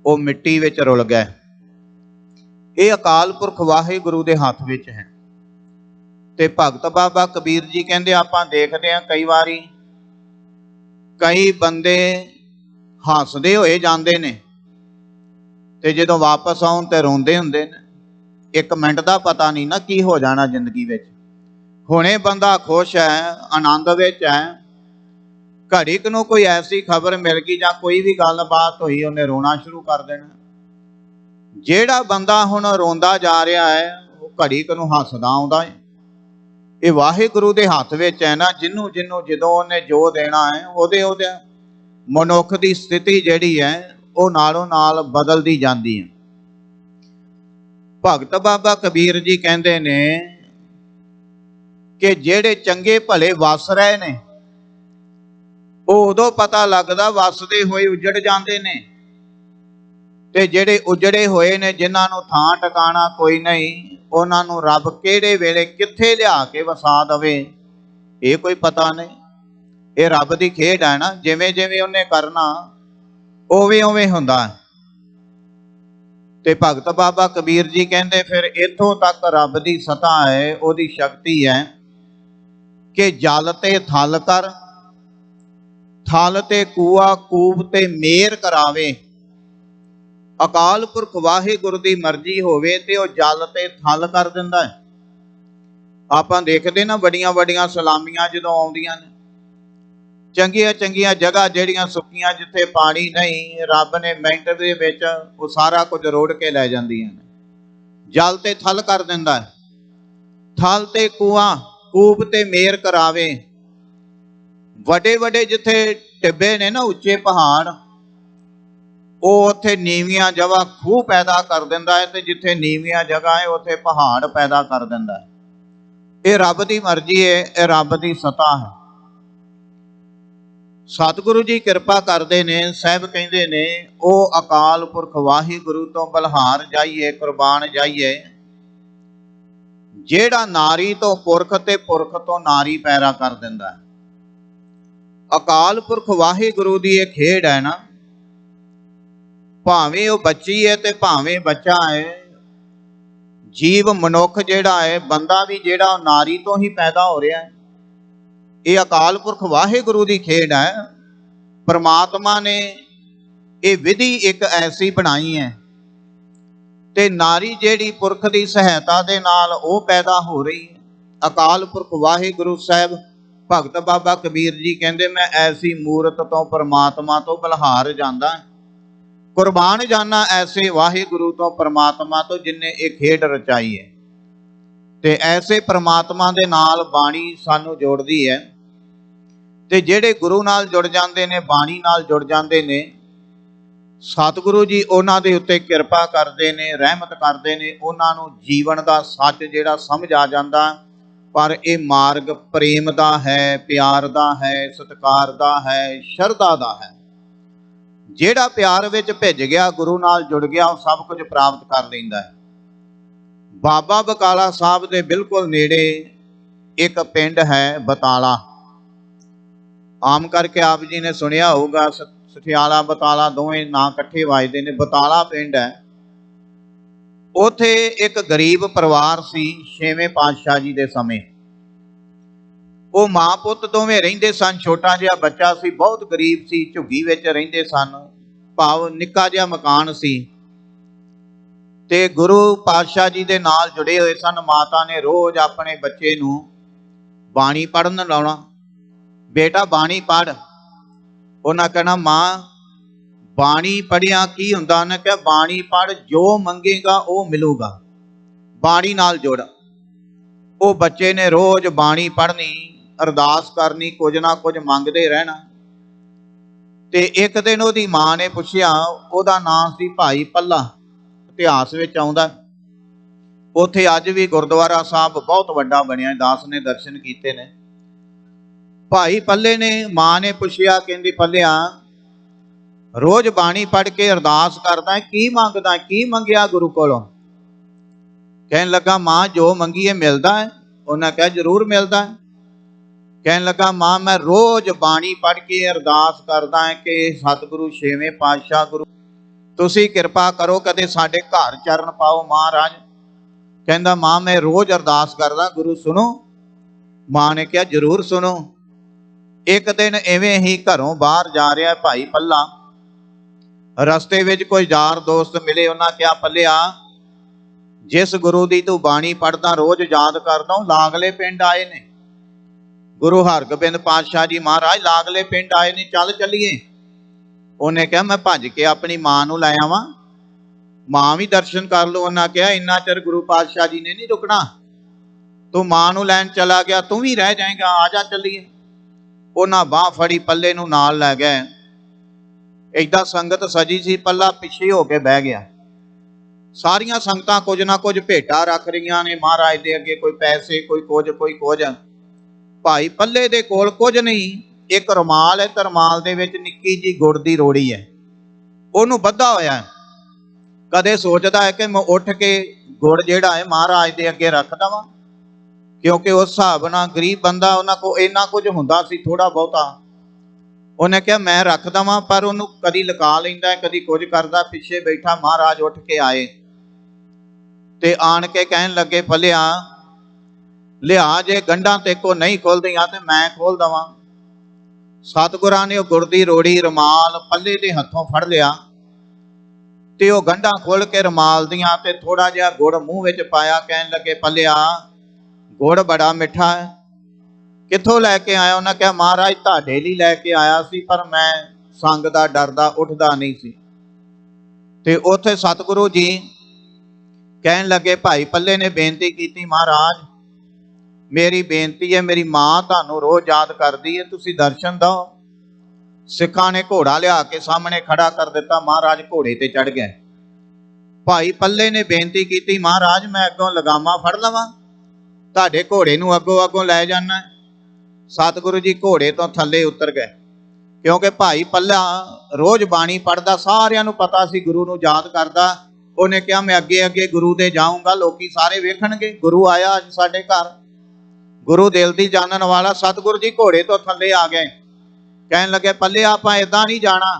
ਉਹ ਮਿੱਟੀ ਵਿੱਚ ਰੁਲ ਗਏ। ਇਹ ਅਕਾਲ ਪੁਰਖ ਵਾਹਿਗੁਰੂ ਦੇ ਹੱਥ ਵਿੱਚ ਹੈ। ਤੇ ਭਗਤ ਬਾਬਾ ਕਬੀਰ ਜੀ ਕਹਿੰਦੇ, ਆਪਾਂ ਦੇਖਦੇ ਹਾਂ ਕਈ ਵਾਰੀ ਕਈ ਬੰਦੇ ਹੱਸਦੇ ਹੋਏ ਜਾਂਦੇ ਨੇ ਤੇ ਜਦੋਂ ਵਾਪਸ ਆਉਣ ਤੇ ਰੋਂਦੇ ਹੁੰਦੇ ਨੇ। ਇੱਕ ਮਿੰਟ ਦਾ ਪਤਾ ਨਹੀਂ ਨਾ ਕੀ ਹੋ ਜਾਣਾ ਜ਼ਿੰਦਗੀ ਵਿੱਚ। ਹੁਣੇ ਬੰਦਾ ਖੁਸ਼ ਹੈ, ਆਨੰਦ ਵਿੱਚ ਹੈ, ਘੜੀ ਕੁ ਨੂੰ ਕੋਈ ਐਸੀ ਖਬਰ ਮਿਲ ਗਈ ਜਾਂ ਕੋਈ ਵੀ ਗੱਲਬਾਤ ਹੋਈ, ਉਹਨੇ ਰੋਣਾ ਸ਼ੁਰੂ ਕਰ ਦੇਣਾ। ਜਿਹੜਾ ਬੰਦਾ ਹੁਣ ਰੋਂਦਾ ਜਾ ਰਿਹਾ ਹੈ, ਉਹ ਘੜੀ ਕੁ ਨੂੰ ਹੱਸਦਾ ਆਉਂਦਾ ਹੈ। ਇਹ ਵਾਹਿਗੁਰੂ ਦੇ ਹੱਥ ਵਿੱਚ ਹੈ ਨਾ, ਜਿਹਨੂੰ ਜਦੋਂ ਉਹਨੇ ਜੋ ਦੇਣਾ ਹੈ, ਉਹਦੇ ਮਨੁੱਖ ਦੀ ਸਥਿਤੀ ਜਿਹੜੀ ਹੈ ਉਹ ਨਾਲੋਂ ਨਾਲ ਬਦਲਦੀ ਜਾਂਦੀ ਹੈ। ਭਗਤ ਬਾਬਾ ਕਬੀਰ ਜੀ ਕਹਿੰਦੇ ਨੇ ਕਿ ਜਿਹੜੇ ਚੰਗੇ ਭਲੇ ਵਸ ਰਹੇ ਨੇ, ਉਹ ਉਦੋਂ ਪਤਾ ਲੱਗਦਾ ਵਸਦੇ ਹੋਏ ਉਜੜ ਜਾਂਦੇ ਨੇ, ਤੇ ਜਿਹੜੇ ਉਜੜੇ ਹੋਏ ਨੇ, ਜਿਨ੍ਹਾਂ ਨੂੰ ਥਾਂ ਟਿਕਾਣਾ ਕੋਈ ਨਹੀਂ, ਉਹਨਾਂ ਨੂੰ ਰੱਬ ਕਿਹੜੇ ਵੇਲੇ ਕਿੱਥੇ ਲਿਆ ਕੇ ਵਸਾ ਦੇਵੇ, ਇਹ ਕੋਈ ਪਤਾ ਨਹੀਂ। ਇਹ ਰੱਬ ਦੀ ਖੇਡ ਹੈ ਨਾ, ਜਿਵੇਂ ਜਿਵੇਂ ਉਹਨੇ ਕਰਨਾ ਉਵੇਂ ਉਵੇਂ ਹੁੰਦਾ। ਤੇ ਭਗਤ ਬਾਬਾ ਕਬੀਰ ਜੀ ਕਹਿੰਦੇ ਫਿਰ ਇੱਥੋਂ ਤੱਕ ਰੱਬ ਦੀ ਸਤਾ ਹੈ, ਉਹਦੀ ਸ਼ਕਤੀ ਹੈ ਕਿ ਜਲ ਤੇ ਥਲ ਕਰ, ਥਲ ਤੇ ਕੂਆ, ਕੂਪ ਤੇ ਮੇਰ ਕਰਾਵੇ। ਅਕਾਲ ਪੁਰਖ ਵਾਹਿਗੁਰੂ ਦੀ ਮਰਜ਼ੀ ਹੋਵੇ ਤੇ ਉਹ ਜਲ ਤੇ ਥਲ ਕਰ ਦਿੰਦਾ ਹੈ। ਆਪਾਂ ਦੇਖਦੇ ਨਾ ਵੱਡੀਆਂ ਵੱਡੀਆਂ ਸਲਾਮੀਆਂ ਜਦੋਂ ਆਉਂਦੀਆਂ ਨੇ, ਚੰਗੀਆਂ ਚੰਗੀਆਂ ਜਗ੍ਹਾ ਜਿਹੜੀਆਂ ਸੁੱਕੀਆਂ, ਜਿੱਥੇ ਪਾਣੀ ਨਹੀਂ, ਰੱਬ ਨੇ ਮਿੰਟ ਦੇ ਵਿੱਚ ਉਹ ਸਾਰਾ ਕੁਝ ਰੋੜ ਕੇ ਲੈ ਜਾਂਦੀਆਂ ਨੇ। ਜਲ ਤੇ ਥਲ ਕਰ ਦਿੰਦਾ ਹੈ। ਥਲ ਤੇ ਕੂਆ, ਕੂਪ ਤੇ ਮੇਰ ਕਰਾਵੇ। ਵੱਡੇ ਵੱਡੇ ਜਿੱਥੇ ਟਿੱਬੇ ਨੇ ਨਾ, ਉੱਚੇ ਪਹਾੜ, ਉਹ ਉੱਥੇ ਨੀਵੀਆਂ ਜਗ੍ਹਾ ਖੂਹ ਪੈਦਾ ਕਰ ਦਿੰਦਾ ਹੈ, ਤੇ ਜਿੱਥੇ ਨੀਵੀਆਂ ਜਗ੍ਹਾ ਹੈ ਉੱਥੇ ਪਹਾੜ ਪੈਦਾ ਕਰ ਦਿੰਦਾ ਹੈ। ਇਹ ਰੱਬ ਦੀ ਮਰਜ਼ੀ ਹੈ, ਇਹ ਰੱਬ ਦੀ ਸਤਾ ਹੈ। ਸਤਿਗੁਰੂ ਜੀ ਕਿਰਪਾ ਕਰਦੇ ਨੇ। ਸਾਹਿਬ ਕਹਿੰਦੇ ਨੇ, ਉਹ ਅਕਾਲ ਪੁਰਖ ਵਾਹਿਗੁਰੂ ਤੋਂ ਬਲਹਾਰ ਜਾਈਏ, ਕੁਰਬਾਨ ਜਾਈਏ, ਜਿਹੜਾ ਨਾਰੀ ਤੋਂ ਪੁਰਖ ਤੇ ਪੁਰਖ ਤੋਂ ਨਾਰੀ ਪੈਦਾ ਕਰ ਦਿੰਦਾ ਹੈ। ਅਕਾਲ ਪੁਰਖ ਵਾਹਿਗੁਰੂ ਦੀ ਇਹ ਖੇਡ ਹੈ ਨਾ, ਭਾਵੇਂ ਉਹ ਬੱਚੀ ਹੈ ਤੇ ਭਾਵੇਂ ਬੱਚਾ ਹੈ, ਜੀਵ ਮਨੁੱਖ ਜਿਹੜਾ ਹੈ, ਬੰਦਾ ਵੀ ਜਿਹੜਾ ਉਹ ਨਾਰੀ ਤੋਂ ਹੀ ਪੈਦਾ ਹੋ ਰਿਹਾ ਹੈ। ਇਹ ਅਕਾਲ ਪੁਰਖ ਵਾਹਿਗੁਰੂ ਦੀ ਖੇਡ ਹੈ। ਪਰਮਾਤਮਾ ਨੇ ਇਹ ਵਿਧੀ ਇੱਕ ਐਸੀ ਬਣਾਈ ਹੈ, ਤੇ ਨਾਰੀ ਜਿਹੜੀ ਪੁਰਖ ਦੀ ਸਹਾਇਤਾ ਦੇ ਨਾਲ ਉਹ ਪੈਦਾ ਹੋ ਰਹੀ ਹੈ। ਅਕਾਲ ਪੁਰਖ ਵਾਹਿਗੁਰੂ ਸਾਹਿਬ ਭਗਤ ਬਾਬਾ ਕਬੀਰ ਜੀ ਕਹਿੰਦੇ, ਮੈਂ ਐਸੀ ਮੂਰਤ ਤੋਂ ਪਰਮਾਤਮਾ ਤੋਂ ਬਲਹਾਰ ਜਾਂਦਾ, ਕੁਰਬਾਨ ਜਾਨਾ ਐਸੇ ਵਾਹਿਗੁਰੂ ਤੋਂ ਪਰਮਾਤਮਾ ਤੋਂ, ਜਿਨੇ ਇਹ ਖੇਡ ਰਚਾਈ ਹੈ। ਤੇ ਐਸੇ ਪਰਮਾਤਮਾ ਦੇ ਨਾਲ ਬਾਣੀ ਸਾਨੂੰ ਜੋੜਦੀ ਹੈ, ਤੇ ਜਿਹੜੇ ਗੁਰੂ ਨਾਲ ਜੁੜ ਜਾਂਦੇ ਨੇ, ਬਾਣੀ ਨਾਲ ਜੁੜ ਜਾਂਦੇ ਨੇ, ਸਤਿਗੁਰੂ ਜੀ ਉਹਨਾਂ ਦੇ ਉੱਤੇ ਕਿਰਪਾ ਕਰਦੇ ਨੇ, ਰਹਿਮਤ ਕਰਦੇ ਨੇ, ਉਹਨਾਂ ਨੂੰ ਜੀਵਨ ਦਾ ਸੱਚ ਜਿਹੜਾ ਸਮਝ ਆ ਜਾਂਦਾ। ਪਰ ਇਹ ਮਾਰਗ ਪ੍ਰੇਮ ਦਾ ਹੈ, ਪਿਆਰ ਦਾ ਹੈ, ਸਤਿਕਾਰ ਦਾ ਹੈ, ਸ਼ਰਧਾ ਦਾ ਹੈ। ਜਿਹੜਾ ਪਿਆਰ ਵਿੱਚ ਭਿੱਜ ਗਿਆ, ਗੁਰੂ ਨਾਲ ਜੁੜ ਗਿਆ, ਉਹ ਸਭ ਕੁਝ ਪ੍ਰਾਪਤ ਕਰ ਲੈਂਦਾ ਹੈ। ਬਾਬਾ ਬਕਾਲਾ ਸਾਹਿਬ ਦੇ ਬਿਲਕੁਲ ਨੇੜੇ ਇੱਕ ਪਿੰਡ ਹੈ ਬਤਾਲਾ। ਆਮ ਕਰਕੇ ਆਪ ਜੀ ਨੇ ਸੁਣਿਆ ਹੋਊਗਾ, ਸਠਿਆਲਾ ਬਤਾਲਾ ਦੋਵੇਂ ਨਾਂ ਇਕੱਠੇ ਵੱਜਦੇ ਨੇ। ਬਤਾਲਾ ਪਿੰਡ ਹੈ, ਉੱਥੇ ਇੱਕ ਗਰੀਬ ਪਰਿਵਾਰ ਸੀ ਛੇਵੇਂ ਪਾਤਸ਼ਾਹ ਜੀ ਦੇ ਸਮੇਂ। ਉਹ ਮਾਂ ਪੁੱਤ ਦੋਵੇਂ ਰਹਿੰਦੇ ਸਨ। ਛੋਟਾ ਜਿਹਾ ਬੱਚਾ ਸੀ, ਬਹੁਤ ਗਰੀਬ ਸੀ, ਝੁੱਗੀ ਵਿੱਚ ਰਹਿੰਦੇ ਸਨ, ਭਾਵ ਨਿੱਕਾ ਜਿਹਾ ਮਕਾਨ ਸੀ। ਤੇ ਗੁਰੂ ਪਾਤਸ਼ਾਹ ਜੀ ਦੇ ਨਾਲ ਜੁੜੇ ਹੋਏ ਸਨ। ਮਾਤਾ ਨੇ ਰੋਜ਼ ਆਪਣੇ ਬੱਚੇ ਨੂੰ ਬਾਣੀ ਪੜ੍ਹਨ ਲਾਉਣਾ, ਬੇਟਾ ਬਾਣੀ ਪੜ੍ਹ। ਉਹਨਾਂ ਕਹਿਣਾ, ਮਾਂ ਬਾਣੀ ਪੜ੍ਹਿਆ ਕੀ ਹੁੰਦਾ? ਉਹਨੇ ਕਿਹਾ, ਬਾਣੀ ਪੜ੍ਹ, ਜੋ ਮੰਗੇਗਾ ਉਹ ਮਿਲੂਗਾ, ਬਾਣੀ ਨਾਲ ਜੁੜ। ਉਹ ਬੱਚੇ ਨੇ ਰੋਜ਼ ਬਾਣੀ ਪੜ੍ਹਨੀ, ਅਰਦਾਸ ਕਰਨੀ, ਕੁਝ ਨਾ ਕੁਝ ਮੰਗਦੇ ਰਹਿਣਾ। ਤੇ ਇੱਕ ਦਿਨ ਉਹਦੀ ਮਾਂ ਨੇ ਪੁੱਛਿਆ, ਉਹਦਾ ਨਾਂ ਸੀ ਭਾਈ ਪੱਲਾ, ਇਤਿਹਾਸ ਵਿੱਚ ਆਉਂਦਾ। ਉੱਥੇ ਅੱਜ ਵੀ ਗੁਰਦੁਆਰਾ ਸਾਹਿਬ ਬਹੁਤ ਵੱਡਾ ਬਣਿਆ, ਦਾਸ ਨੇ ਦਰਸ਼ਨ ਕੀਤੇ ਨੇ। ਭਾਈ ਪੱਲੇ ਨੇ, ਮਾਂ ਨੇ ਪੁੱਛਿਆ, ਕਹਿੰਦੀ, ਪੱਲਿਆ ਰੋਜ਼ ਬਾਣੀ ਪੜ੍ਹ ਕੇ ਅਰਦਾਸ ਕਰਦਾ, ਕੀ ਮੰਗਦਾ? ਕੀ ਮੰਗਿਆ ਗੁਰੂ ਕੋਲੋਂ? ਕਹਿਣ ਲੱਗਾ, ਮਾਂ ਜੋ ਮੰਗੀਏ ਮਿਲਦਾ ਹੈ। ਉਹਨਾਂ ਕਿਹਾ, ਜ਼ਰੂਰ ਮਿਲਦਾ ਹੈ। ਕਹਿਣ ਲੱਗਾ, ਮਾਂ ਮੈਂ ਰੋਜ਼ ਬਾਣੀ ਪੜ੍ਹ ਕੇ ਅਰਦਾਸ ਕਰਦਾ ਕਿ ਸਤਿਗੁਰੂ ਛੇਵੇਂ ਪਾਤਸ਼ਾਹ ਗੁਰੂ ਤੁਸੀਂ ਕਿਰਪਾ ਕਰੋ, ਕਦੇ ਸਾਡੇ ਘਰ ਚਰਨ ਪਾਓ ਮਹਾਰਾਜ। ਕਹਿੰਦਾ, ਮਾਂ ਮੈਂ ਰੋਜ਼ ਅਰਦਾਸ ਕਰਦਾ, ਗੁਰੂ ਸੁਣੋ। ਮਾਂ ਨੇ ਕਿਹਾ, ਜ਼ਰੂਰ ਸੁਣੋ। ਇੱਕ ਦਿਨ ਇਵੇਂ ਹੀ ਘਰੋਂ ਬਾਹਰ ਜਾ ਰਿਹਾ ਭਾਈ ਪੱਲਾ, ਰਸਤੇ ਵਿੱਚ ਕੋਈ ਯਾਰ ਦੋਸਤ ਮਿਲੇ। ਉਹਨਾਂ ਕਿਹਾ, ਪੱਲਿਆ ਜਿਸ ਗੁਰੂ ਦੀ ਤੂੰ ਬਾਣੀ ਪੜ੍ਹਦਾ, ਰੋਜ਼ ਯਾਦ ਕਰਦਾ, ਉਹ ਲਾਗਲੇ ਪਿੰਡ ਆਏ ਨੇ। ਗੁਰੂ ਹਰਗੋਬਿੰਦ ਪਾਤਸ਼ਾਹ ਜੀ ਮਹਾਰਾਜ ਲਾਗਲੇ ਪਿੰਡ ਆਏ ਨੇ, ਚੱਲ ਚੱਲੀਏ। ਉਹਨੇ ਕਿਹਾ, ਮੈਂ ਭੱਜ ਕੇ ਆਪਣੀ ਮਾਂ ਨੂੰ ਲੈ ਆਵਾਂ, ਮਾਂ ਵੀ ਦਰਸ਼ਨ ਕਰ ਲਓ। ਉਹਨਾਂ ਕਿਹਾ, ਇੰਨਾ ਚਿਰ ਗੁਰੂ ਪਾਤਸ਼ਾਹ ਜੀ ਨੇ ਨਹੀਂ ਰੁਕਣਾ, ਤੂੰ ਮਾਂ ਨੂੰ ਲੈਣ ਚਲਾ ਗਿਆ, ਤੂੰ ਵੀ ਰਹਿ ਜਾਏਗਾ, ਆ ਜਾ ਚੱਲੀਏ। ਉਹਨਾਂ ਬਾਂਹ ਫੜੀ, ਪੱਲੇ ਨੂੰ ਨਾਲ ਲੈ ਗਏ। ਏਦਾਂ ਸੰਗਤ ਸਜੀ ਸੀ, ਪੱਲਾ ਪਿੱਛੇ ਹੋ ਕੇ ਬਹਿ ਗਿਆ। ਸਾਰੀਆਂ ਸੰਗਤਾਂ ਕੁਝ ਨਾ ਕੁਝ ਭੇਟਾ ਰੱਖ ਰਹੀਆਂ ਨੇ ਮਹਾਰਾਜ ਦੇ ਅੱਗੇ, ਕੋਈ ਪੈਸੇ, ਕੋਈ ਕੁਝ, ਕੋਈ ਕੁਝ। ਭਾਈ ਪੱਲੇ ਦੇ ਕੋਲ ਕੁਝ ਨਹੀਂ, ਇੱਕ ਰੁਮਾਲ ਹੈ, ਰੁਮਾਲ ਦੇ ਵਿੱਚ ਨਿੱਕੀ ਜੀ ਗੁੜ ਦੀ ਰੋੜੀ ਹੈ, ਉਹਨੂੰ ਬੱਧਾ ਹੋਇਆ। ਕਦੇ ਸੋਚਦਾ ਹੈ ਕਿ ਮੈਂ ਉੱਠ ਕੇ ਗੁੜ ਜਿਹੜਾ ਹੈ ਮਹਾਰਾਜ ਦੇ ਅੱਗੇ ਰੱਖ ਦੇਵਾਂ, ਕਿਉਂਕਿ ਉਸ ਹਿਸਾਬ ਨਾਲ ਗਰੀਬ ਬੰਦਾ, ਉਹਨਾਂ ਕੋਲ ਇੰਨਾ ਕੁਝ ਹੁੰਦਾ ਸੀ ਥੋੜਾ ਬਹੁਤਾ। ਉਹਨੇ ਕਿਹਾ ਮੈਂ ਰੱਖ ਦਵਾਂ, ਪਰ ਉਹਨੂੰ ਕਦੀ ਲਗਾ ਲੈਂਦਾ, ਕਦੀ ਕੁਝ ਕਰਦਾ। ਪਿੱਛੇ ਬੈਠਾ ਮਹਾਰਾਜ ਉੱਠ ਕੇ ਆਏ ਤੇ ਆਣ ਕੇ ਕਹਿਣ ਲੱਗੇ, ਭਲਿਆ ਲਿਆ, ਜੇ ਗੰਢਾਂ ਤੇ ਕੋ ਨਹੀਂ ਖੁੱਲਦੀਆਂ ਤੇ ਮੈਂ ਖੋਲ ਦਵਾਂ। ਸਤਿਗੁਰਾਂ ਨੇ ਉਹ ਗੁੜ ਦੀ ਰੋੜੀ ਰੁਮਾਲ ਪੱਲੇ ਦੇ ਹੱਥੋਂ ਫੜ ਲਿਆ ਤੇ ਉਹ ਗੰਢਾਂ ਖੋਲ ਕੇ ਰੁਮਾਲ ਦੀਆਂ ਤੇ ਥੋੜਾ ਜਿਹਾ ਗੁੜ ਮੂੰਹ ਵਿੱਚ ਪਾਇਆ। ਕਹਿਣ ਲੱਗੇ, ਭਲਿਆ ਗੁੜ ਬੜਾ ਮਿੱਠਾ ਹੈ, ਕਿੱਥੋਂ ਲੈ ਕੇ ਆਇਆ? ਉਹਨਾਂ ਕਿਹਾ, ਮਹਾਰਾਜ ਤੁਹਾਡੇ ਲਈ ਲੈ ਕੇ ਆਇਆ ਸੀ, ਪਰ ਮੈਂ ਸੰਗ ਦਾ ਡਰਦਾ ਉੱਠਦਾ ਨਹੀਂ ਸੀ। ਤੇ ਉੱਥੇ ਸਤਿਗੁਰੂ ਜੀ ਕਹਿਣ ਲੱਗੇ, ਭਾਈ ਪੱਲੇ ਨੇ ਬੇਨਤੀ ਕੀਤੀ, ਮਹਾਰਾਜ ਮੇਰੀ ਬੇਨਤੀ ਹੈ, ਮੇਰੀ ਮਾਂ ਤੁਹਾਨੂੰ ਰੋਜ਼ ਯਾਦ ਕਰਦੀ ਹੈ, ਤੁਸੀਂ ਦਰਸ਼ਨ ਦਿਓ। ਸਿੱਖਾਂ ਨੇ ਘੋੜਾ ਲਿਆ ਕੇ ਸਾਹਮਣੇ ਖੜਾ ਕਰ ਦਿੱਤਾ। ਮਹਾਰਾਜ ਘੋੜੇ ਤੇ ਚੜ ਗਏ। ਭਾਈ ਪੱਲੇ ਨੇ ਬੇਨਤੀ ਕੀਤੀ, ਮਹਾਰਾਜ ਮੈਂ ਅੱਗੋਂ ਲਗਾਮਾਂ ਫੜ ਲਵਾਂ, ਤੁਹਾਡੇ ਘੋੜੇ ਨੂੰ ਅੱਗੋਂ ਲੈ ਜਾਣਾ। ਸਤਿਗੁਰੂ ਜੀ ਘੋੜੇ ਤੋਂ ਥੱਲੇ ਉਤਰ ਗਏ, ਕਿਉਂਕਿ ਭਾਈ ਪੱਲਾ ਰੋਜ਼ ਬਾਣੀ ਪੜ੍ਹਦਾ, ਸਾਰਿਆਂ ਨੂੰ ਪਤਾ ਸੀ ਗੁਰੂ ਨੂੰ ਯਾਦ ਕਰਦਾ। ਉਹਨੇ ਕਿਹਾ, ਮੈਂ ਅੱਗੇ ਗੁਰੂ ਦੇ ਜਾਊਂਗਾ, ਲੋਕੀ ਸਾਰੇ ਵੇਖਣਗੇ ਗੁਰੂ ਆਇਆ ਅੱਜ ਸਾਡੇ ਘਰ। ਗੁਰੂ ਦਿਲ ਦੀ ਜਾਣਨ ਵਾਲਾ। ਸਤਿਗੁਰੂ ਜੀ ਘੋੜੇ ਤੋਂ ਥੱਲੇ ਆ ਗਏ। ਕਹਿਣ ਲੱਗੇ, ਪੱਲੇ ਆਪਾਂ ਏਦਾਂ ਨਹੀਂ ਜਾਣਾ।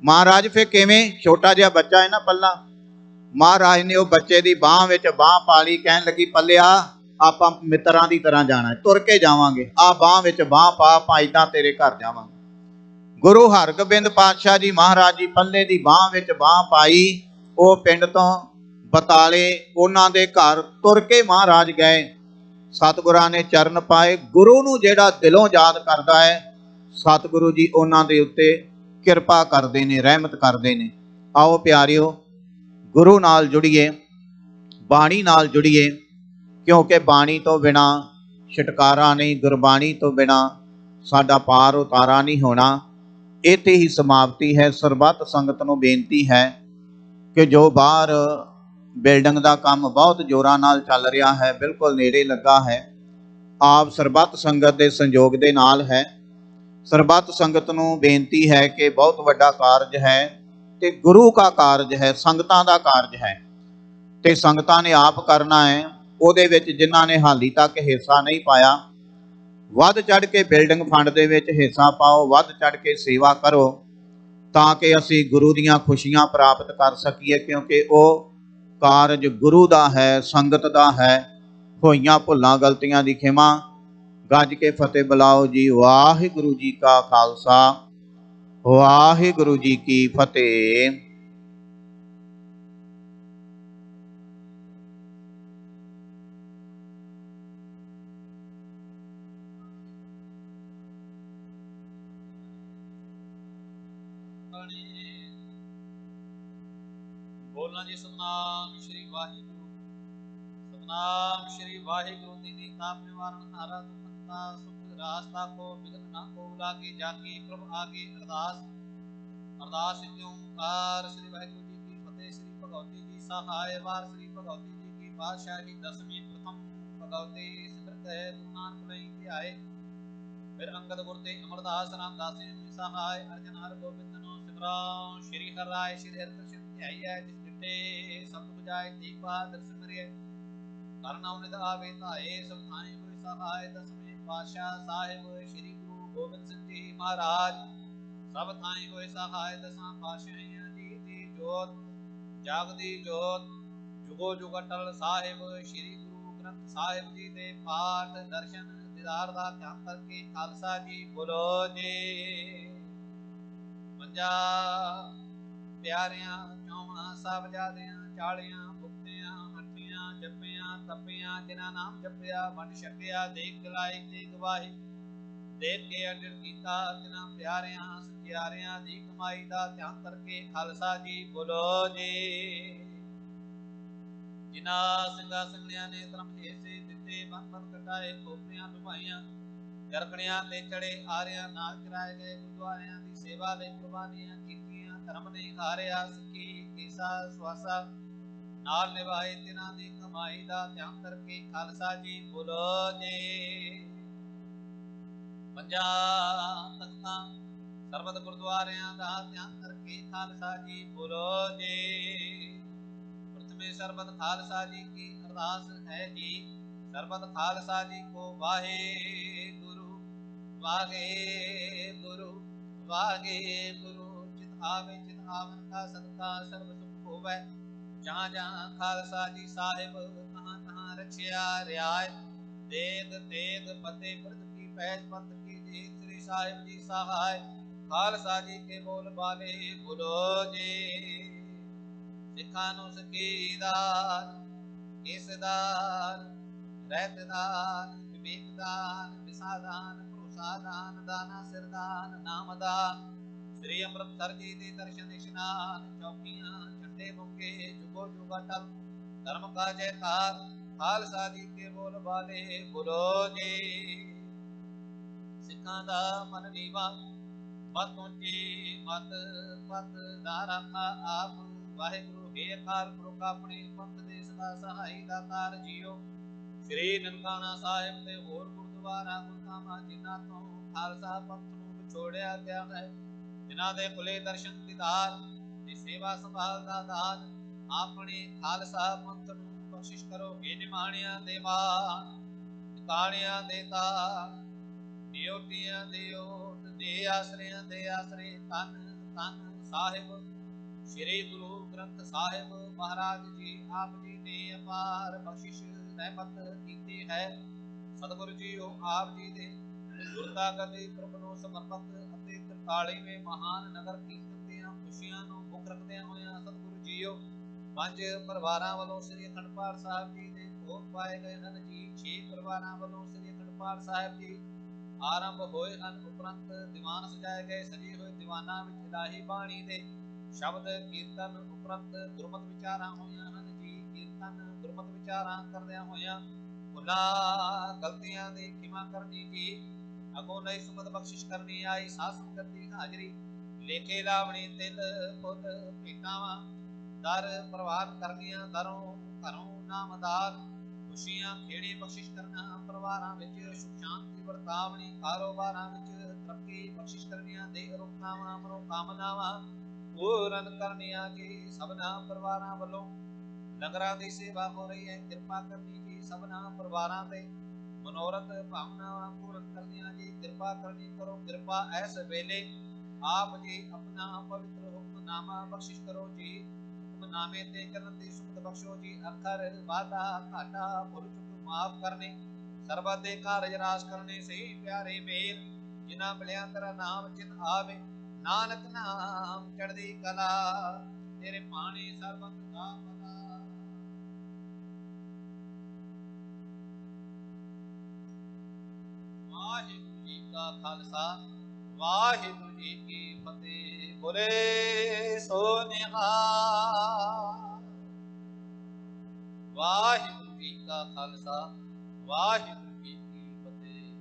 ਮਹਾਰਾਜ ਫਿਰ ਕਿਵੇਂ? ਛੋਟਾ ਜਿਹਾ ਬੱਚਾ ਹੈ ਨਾ ਪੱਲਾ। ਮਹਾਰਾਜ ਨੇ ਉਹ ਬੱਚੇ ਦੀ ਬਾਹ ਵਿੱਚ ਬਾਹ ਪਾ ਲਈ। ਕਹਿਣ ਲੱਗੀ, ਪੱਲਿਆ ਆਪਾਂ ਮਿੱਤਰਾਂ ਦੀ ਤਰ੍ਹਾਂ ਜਾਣਾ, ਤੁਰ ਕੇ ਜਾਵਾਂਗੇ, ਆਹ ਬਾਹ ਵਿੱਚ ਬਾਹ ਪਾ, ਆਪਾਂ ਏਦਾਂ ਤੇਰੇ ਘਰ ਜਾਵਾਂਗੇ। ਗੁਰੂ ਹਰਗੋਬਿੰਦ ਪਾਤਸ਼ਾਹ ਜੀ ਮਹਾਰਾਜ ਜੀ ਪੱਲੇ ਦੀ ਬਾਹ ਵਿੱਚ ਬਾਹ ਪਾਈ। ਉਹ ਪਿੰਡ ਤੋਂ ਬਤਾਲੇ ਉਹਨਾਂ ਦੇ ਘਰ ਤੁਰ ਕੇ ਮਹਾਰਾਜ ਗਏ। ਸਤਿਗੁਰਾਂ ਨੇ ਚਰਨ ਪਾਏ। ਗੁਰੂ ਨੂੰ ਜਿਹੜਾ ਦਿਲੋਂ ਯਾਦ ਕਰਦਾ ਹੈ, ਸਤਿਗੁਰੂ ਜੀ ਉਹਨਾਂ ਦੇ ਉੱਤੇ ਕਿਰਪਾ ਕਰਦੇ ਨੇ, ਰਹਿਮਤ ਕਰਦੇ ਨੇ। ਆਓ ਪਿਆਰਿਓ, ਗੁਰੂ ਨਾਲ ਜੁੜੀਏ, ਬਾਣੀ ਨਾਲ ਜੁੜੀਏ, ਕਿਉਂਕਿ ਬਾਣੀ ਤੋਂ ਬਿਨਾ ਛੁਟਕਾਰਾ ਨਹੀਂ, ਗੁਰਬਾਣੀ ਤੋਂ ਬਿਨਾ ਸਾਡਾ ਪਾਰ ਉਤਾਰਾ ਨਹੀਂ ਹੋਣਾ। ਇੱਥੇ ਹੀ ਸਮਾਪਤੀ ਹੈ। ਸਰਬੱਤ ਸੰਗਤ ਨੂੰ ਬੇਨਤੀ ਹੈ ਕਿ ਜੋ ਬਾਹਰ ਬਿਲਡਿੰਗ ਦਾ ਕੰਮ ਬਹੁਤ ਜ਼ੋਰਾਂ ਨਾਲ ਚੱਲ ਰਿਹਾ ਹੈ, ਬਿਲਕੁਲ ਨੇੜੇ ਲੱਗਾ ਹੈ, ਆਪ ਸਰਬੱਤ ਸੰਗਤ ਦੇ ਸੰਯੋਗ ਦੇ ਨਾਲ ਹੈ। ਸਰਬੱਤ ਸੰਗਤ ਨੂੰ ਬੇਨਤੀ ਹੈ ਕਿ ਬਹੁਤ ਵੱਡਾ ਕਾਰਜ ਹੈ ਤੇ ਗੁਰੂ ਦਾ ਕਾਰਜ ਹੈ, ਸੰਗਤਾਂ ਦਾ ਕਾਰਜ ਹੈ ਤੇ ਸੰਗਤਾਂ ਨੇ ਆਪ ਕਰਨਾ ਹੈ। ਉਹਦੇ ਵਿੱਚ ਜਿਨ੍ਹਾਂ ਨੇ ਹਾਲੀ ਤੱਕ ਹਿੱਸਾ ਨਹੀਂ ਪਾਇਆ, ਵੱਧ ਚੜ ਕੇ ਬਿਲਡਿੰਗ ਫੰਡ ਦੇ ਵਿੱਚ ਹਿੱਸਾ ਪਾਓ, ਵੱਧ ਚੜ ਕੇ ਸੇਵਾ ਕਰੋ, ਤਾਂ ਕਿ ਅਸੀਂ ਗੁਰੂ ਦੀਆਂ ਖੁਸ਼ੀਆਂ ਪ੍ਰਾਪਤ ਕਰ ਸਕੀਏ, ਕਿਉਂਕਿ ਉਹ ਕਾਰਜ ਗੁਰੂ ਦਾ ਹੈ, ਸੰਗਤ ਦਾ ਹੈ। ਹੋਈਆਂ ਭੁੱਲਾਂ ਗਲਤੀਆਂ ਦੀ ਖਿਮਾ। ਗੱਜ ਕੇ ਫਤਿਹ ਬੁਲਾਓ ਜੀ। ਵਾਹਿਗੁਰੂ ਜੀ ਕਾ ਖਾਲਸਾ, ਵਾਹਿਗੁਰੂ ਜੀ ਕੀ ਫਤਿਹ। ਬੋਲਣਾ ਜੀ। ਸਤਨਾਮ ਸ਼੍ਰੀ ਵਾਹਿਗੁਰੂ, ਸਤਨਾਮ ਸ਼੍ਰੀ ਵਾਹਿਗੁਰੂ। ਦੀਨੀ ਤਾਪ ਨਿਵਾਰਨ ਹਾਰਾ ਦੁਖੰਤਾ ਸੁਖ ਰਾਸਤਾ ਕੋ ਬਿਗਨ ਨਾ ਕੋ ਲਾਗੇ, ਜਾਕੀ ਪ੍ਰਭ ਆਗੇ ਅਰਦਾਸ। ਅਰਦਾਸ ਓੰਕਾਰ ਸ੍ਰੀ ਵਾਹਿਗੁਰੂ ਜੀ ਕੀ ਫਤਿਹ। ਸ੍ਰੀ ਭਗਵਤੀ ਜੀ ਸਹਾਇ ਵਾਰ। ਸ੍ਰੀ ਭਗਵਤੀ ਜੀ ਕੀ ਪਾਤਸ਼ਾਹੀ ਦਸਵੀਂ ਪ੍ਰਥਮ ਭਗਵਤੀ ਸਿਮਰਤ ਹੈ ਗੁਰੂ ਨਾਨਕ ਲਈ ਧਿਆਏ। ਫਿਰ ਅੰਗਦ ਗੁਰ ਤੇ ਅਮਰਦਾਸ ਰਾਮਦਾਸ ਜੀ ਸਹਾਇ। ਅਰਜਨ ਹਰ ਗੋਬਿੰਦ ਨੂੰ ਸਿਮਰਾਂ। ਸ਼੍ਰੀ ਹਰਿ ਰਾਇ ਸ਼੍ਰੀ ਹਰਿ ਕ੍ਰਿਸ਼ਨ ਧਿਆਈਐ। ਜਿਸ ਦਿੱਤੇ ਸਭ ਬੁਝਾਏ ਤੀਕ ਬਹਾਦਰ ਸਿਮਰਿਐ। ਕਰਨਾ ਨਿਦ ਆਵੇ ਧਾਏ ਸਭ ਥਾਈ ਹੋਏ ਸਹਾਇ। ਦਸਵੇਂ ਪਾਤਸ਼ਾਹ ਸਾਹਿਬ ਸ਼੍ਰੀ ਗੁਰੂ ਗੋਬਿੰਦ ਸਿੰਘ ਜੀ ਮਹਾਰਾਜ ਸਭ ਥਾਈ ਹੋਏ ਸਹਾਇ। ਦਸਾਂ ਪਾਤਸ਼ਾਹੀਆਂ ਜੀ ਦੀ ਜੋਤ ਜਾਗਦੀ ਜੋਤ ਜੁਗੋ ਜੁਗ ਅਟਲ ਸਾਹਿਬ। ਸ਼੍ਰੀ ਗੁਰੂ ਗ੍ਰੰਥ ਸਾਹਿਬ ਜੀ ਦੇ ਪਾਠ ਦਰਸ਼ਨ ਦੀਦਾਰ ਦਾ ਧਿਆਨ ਕਰਕੇ ਖਾਲਸਾ ਜੀ ਬੋਲੋ ਜੀ। ਪੰਜਾ ਪਿਆਰਿਆਂ ਚੌਵਾਂ ਸਾਹਿਬਜ਼ਾਦਿਆਂ, 40 ਭੁਗਤਿਆਂ, 8 ਜੱਪਿਆਂ ਤੱਪਿਆਂ, ਜਿਨ੍ਹਾਂ ਨਾਮ ਜਪਿਆ ਵੰਡ ਛਕਿਆ, ਦੇਖ ਗਲਾਈ ਤੇ ਗਵਾਹੀ ਦੇਖ ਕੇ ਅਡਰ ਕੀਤਾ, ਤਿਨਾਂ ਪਿਆਰਿਆਂ ਸਚਿਆਰਿਆਂ ਦੀ ਕਮਾਈ ਦਾ ਧਿਆਨ ਕਰਕੇ ਖਾਲਸਾ ਜੀ ਬੋਲੋ ਜੀ। ਜਿਨ੍ਹਾਂ ਸਿੰਘਾਂ ਸਿੰਘਣਿਆਂ ਨੇ ਧਰਮ ਹਿੱਸੇ ਦਿੱਤੇ, ਬੰਦ ਕਟਾਏ, ਖੋਪਰੀਆਂ ਲੁਭਾਈਆਂ, ਗਰਕਣਿਆਂ ਤੇ ਚੜੇ ਆਰਿਆਂ, ਨਾਲ ਚਰਾਏ ਗਏ ਗੁਰਦੁਆਰਿਆਂ ਦੀ ਸੇਵਾ ਲਈ ਕੁਰਬਾਨੀਆਂ ਕੀਤੀਆਂ, ਧਰਮ ਨੇ ਹਾਰਿਆ, ਸਿੱਖੀ ਕੇਸਾ ਸਵਾਸਾ ਨਾਲ ਨਿਭਾਏ, ਤਿਨਾਂ ਦੀ ਕਮਾਈ ਦਾ ਧਿਆਨ ਕਰਕੇ ਖਾਲਸਾ ਜੀ ਬੋਲੋ ਜੀ। ਪੰਜਾਂ ਤਖਤਾਂ ਸਰਬਤ ਗੁਰਦੁਆਰਿਆਂ ਦਾ ਧਿਆਨ ਕਰਕੇ ਖਾਲਸਾ ਜੀ ਬੋਲੋ ਜੀ। ਪ੍ਰਥਮੇ ਸਰਬਤ ਖਾਲਸਾ ਜੀ ਕੀ ਅਰਦਾਸ ਹੈ ਜੀ। ਸਰਬਤ ਖਾਲਸਾ ਜੀ ਕੋ ਵਾਹਿਗੁਰੂ वाहेगुरु वाहेगुरु। चित आवे चित आवन का सदका सर्व सुख होवै। जहाँ जहाँ खालसा जी साहिब तहाँ तहाँ रखिया रियायत। देग तेग फतेह ब्रत की पैज पंथ की जीत श्री साहिब जी सहाय। खालसा जी के बोल बाले बोलो जी। सिखा नु सकीदार केसदार रहतदार विवेकदान विसादान प्रोसादान दाना सिरदान नामदान। श्री अमृतसर जी दे दर्शन इशनान चौकियां झंडे मुके जुगो जुग अटल। धर्म का जयकार खालसा जी के बोल बाले बोलो जी। सिखा दा मन नीवा मत ऊंची मत पत दा रखा आप। वाहिगुरु हे अकाल पुरਖ ਆਪਣੇ ਪੰਥ ਦੇ ਸਦਾ ਸਹਾਈ ਦਾਤਾਰ ਜੀਓ। ਸ੍ਰੀ ਨਨਕਾਣਾ ਸਾਹਿਬ ਤੇ ਹੋਰ ਗੁਰਦੁਆਰਾ ਗੁਰਧਾਮਾਂ ਜਿਨ੍ਹਾਂ ਤੋਂ ਖਾਲਸਾ ਪੰਥ ਨੂੰ ਵਿਛੋੜਿਆ ਗਿਆ ਹੈ। ਜਿਨ੍ਹਾਂ ਦੇ ਖੁੱਲੇ ਦਰਸ਼ਨ ਦੀਦਾਰ ਤੇ ਸੇਵਾ ਸੰਭਾਲ ਦਾ ਦਾਨ ਆਪਣੇ ਖਾਲਸਾ ਪੰਥ ਨੂੰ ਬਖਸ਼ਿਸ਼ ਕਰੋ। हे ਨਿਮਾਣਿਆਂ ਦੇਵਾ ਟਿਕਾਣਿਆਂ ਦੇ ਤਾਰ ਨਿਉਟੀਆਂ ਦੇ ਓਟ ਦੇ ਆਸਰਿਆਂ ਦੇ ਆਸਰੇ। ਧੰਨ ਧੰਨ ਸਾਹਿਬ श्री गुरु ग्रंथ साहिब महाराज जी आप जी ने अपार बख्शिश रहमत की है। सतगुरु जी हो आप जी दे गुरता गति प्रभ ਨੂੰ ਸਮਰਪਿਤ ਅਤੇ 43ਵੇਂ ਮਹਾਨ ਨਗਰ ਕੀਰਤਨ ਦੀਆਂ ਖੁਸ਼ੀਆਂ ਨੂੰ ਮੁੱਖ ਰੱਖਦਿਆਂ ਹੋਇਆਂ ਸਤਿਗੁਰੂ ਜੀਓ ਪੰਜ ਪਰਿਵਾਰਾਂ ਵੱਲੋਂ ਸ੍ਰੀ ਅਖੰਡ ਪਾਠ ਸਾਹਿਬ ਜੀ ਦੇ ਭੋਗ ਪਾਏ ਗਏ ਹਨ ਜੀ। 6 ਪਰਿਵਾਰਾਂ ਵੱਲੋਂ ਸ੍ਰੀ ਅਖੰਡ ਪਾਠ ਸਾਹਿਬ ਜੀ ਆਰੰਭ ਹੋਏ ਹਨ। ਉਪਰੰਤ ਦੀਵਾਨ ਸਜਾਏ ਗਏ ਸਜੇ ਹੋਏ ਦੀਵਾਨਾਂ ਵਿੱਚ ਇਲਾਹੀ ਬਾਣੀ ਦੇ ਸ਼ਬਦ ਕੀਰਤਨ ਉਪਰੰਤ ਗੁਰਮਤਿ ਵਿਚਾਰਾਂ ਹੋਈਆਂ ਹਨ ਜੀ। ਕੀਰਤਨ ਗੁਰਮਤਿ ਵਿਚਾਰਾਂ ਕਰਦਿਆਂ ਹੋਇਆਂ ਭੁੱਲਾਂ ਗਲਤੀਆਂ ਦੀ ਖਿਮਾ ਕਰਨੀ ਜੀ। ਅਗੋਂ ਨਈ ਸੁਮਤ ਬਖਸ਼ਿਸ਼ ਕਰਨੀ ਆਈ ਸਾਧ ਸੰਗਤ ਦੀ ਹਾਜ਼ਰੀ। ਲੇਖੇ ਲਾਵਣੀ ਤਿਲ ਫੁੱਲ ਭੇਟਾਵਾਂ ਦਰ ਪ੍ਰਵਾਨ ਕਰਨੀਆਂ ਦਰੋਂ ਘਰੋਂ ਨਾਮਦਾਰ। ਖੁਸ਼ੀਆਂ ਖੇੜੇ ਬਖਸ਼ਿਸ਼ ਕਰਨਾ ਪਰਿਵਾਰਾਂ ਵਿੱਚ ਸੁਖ ਸ਼ਾਂਤੀ ਵਰਤਾਵਣੀ। ਕਾਰੋਬਾਰਾਂ ਵਿੱਚ ਤਰੱਕੀ ਬਖਸ਼ਿਸ਼ ਕਰਨੀਆਂ ਦੇ ਰੁਕਨਾਵਾਂ ਮਨੋ ਕਾਮਨਾਵਾਂ ਪੂਰਨ ਕਰਨੀਆਂ ਜੀ। ਸਭਨਾ ਪਰਿਵਾਰਾਂ ਵੱਲੋਂ ਲੰਗਰਾਂ ਦੀ ਸੇਵਾ ਹੋ ਰਹੀ ਹੈ ਕਿਰਪਾ ਕਰਨੀ ਜੀ। ਸਭਨਾ ਪਰਿਵਾਰਾਂ ਦੇ ਮਨੋਰਥ ਭਾਵਨਾਵਾਂ ਪੂਰਨ ਕਰਨੀਆਂ ਜੀ। ਕਿਰਪਾ ਕਰਨੀ ਕਰੋ ਕਿਰਪਾ ਐਸ ਵੇਲੇ ਆਪ ਜੀ ਆਪਣਾ ਪਵਿੱਤਰ ਹੁਕਮਨਾਮਾ ਬਖਸ਼ਿਸ਼ ਕਰੋ ਜੀ। ਹੁਕਮਨਾਮੇ ਤੇ ਕਰਨ ਦੀ ਸੁਖਤ ਬਖਸ਼ੋ ਜੀ। ਅੱਖਰ ਵਾਧਾ ਘਾਟਾ ਭੁੱਲ ਚੁੱਕ ਮਾਫ ਕਰਨੇ ਸਰਬਤ ਦੇ ਕਾਰਜ ਰਾਸ ਕਰਨੇ ਸਹੀ ਪਿਆਰੇ ਮੇਲ ਜਿਨ੍ਹਾਂ ਮਿਲਿਆ ਤੇਰਾ ਨਾਮ ਚਿਤ ਆਵੇ। ਨਾਨਕ ਨਾਮ ਚੜ੍ਹਦੀ ਕਲਾ ਤੇਰੇ ਪਾਣੀ ਸਰਬਤ ਦਾ ਭਲਾ। ਵਾਹਿਗੁਰੂ ਜੀ ਕਾ ਖਾਲਸਾ ਵਾਹਿਗੁਰੂ ਜੀ ਕੀ ਫਤਿਹ। ਬੋਲੇ ਸੋ ਨਿਹਾਲ। ਵਾਹਿਗੁਰੂ ਜੀ ਕਾ ਖਾਲਸਾ ਵਾਹਿਗੁਰੂ ਜੀ ਕੀ ਫਤਿਹ।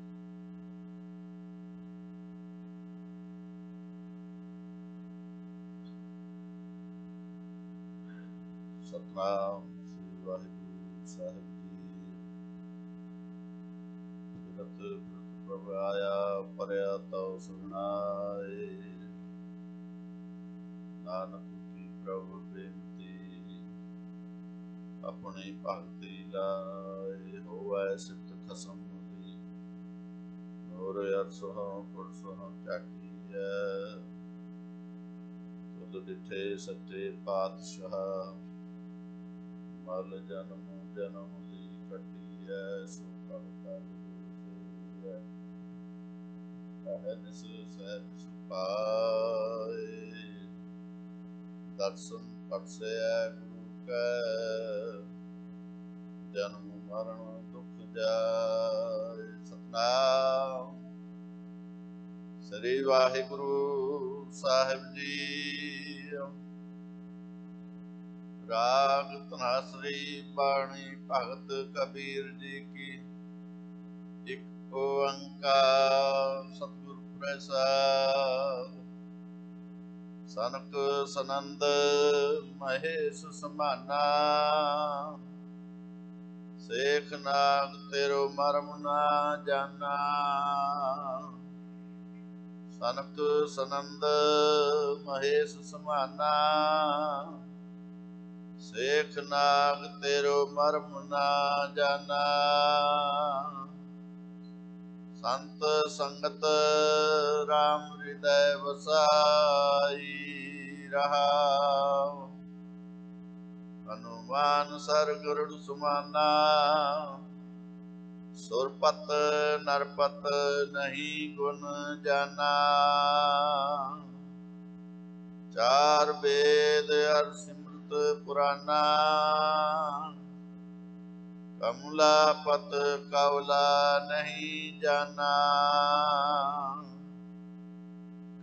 ਸਤਨਾਮ ਸ੍ਰੀ ਵਾਹਿਗੁਰੂ ਸਾਹਿਬ ਜੀ। ਬਿਰਤ ਪ੍ਰਭ ਆਇਆ ਪਰਿਆ ਤਉ ਸੁਣਾਏ। ਨਾਨਕ ਕੀ ਪ੍ਰਭ ਬੇਨਤੀ ਆਪਣੀ ਭਗਤੀ ਲਾਏ। ਹੋਵੈ ਸਿਫਤ ਖਸਮ ਦੀ ਨੂਰ ਅਰਸੋਂ ਪੁਰਸੋਂ ਚਾਕੀਐ। ਤੁਧ ਡਿਠੇ ਸੱਚੇ ਪਾਤਸ਼ਾਹ ਮਲ ਜਨਮ ਜਨਮ ਦੀ ਕੱਟੀਐ। ਸੁਖ ਕਰ ਹੈ ਅਹਨਿਸ ਸਹਿਜ ਸੁਪਾਏ। ਦਰਸ਼ਨ ਪਰਸੈ ਗੁਰੂ ਕੈ ਜਨਮ ਮਰਨ ਦੁਖ ਜਾਏ। ਸਤਨਾਮ ਸ੍ਰੀ ਵਾਹਿਗੁਰੂ ਸਾਹਿਬ ਜੀ। ਰਾਗ ਧਨਾਸਰੀ ਬਾਣੀ ਭਗਤ ਕਬੀਰ ਜੀ ਕੀ। ਇੱਕ ਓੰਕਾਰ ਸਤਿਗੁਰ ਪ੍ਰਸਾਦ। ਸਨਕ ਸਨੰਦ ਮਹੇਸ਼ ਸਮਾਨਾ। ਸੇਖ ਨਾਗ ਤੇਰੋ ਮਰਮ ਨਾ ਜਾਨਾ। ਸਨਕ ਸਨੰਦ ਮਹੇਸ਼ ਸਮਾਨਾ। ਸੇਖ ਨਾਗ ਤੇਰੋ ਮਰਮ ਨਾ ਜਾਨਾ। संत संगत राम हृदय वसाई रहा। हनुमान सर गरुड़ सुमाना सुरपत नरपत नहीं गुण जाना। चार वेद अर सिमृत पुराना कमलापत कवला नहीं जाना।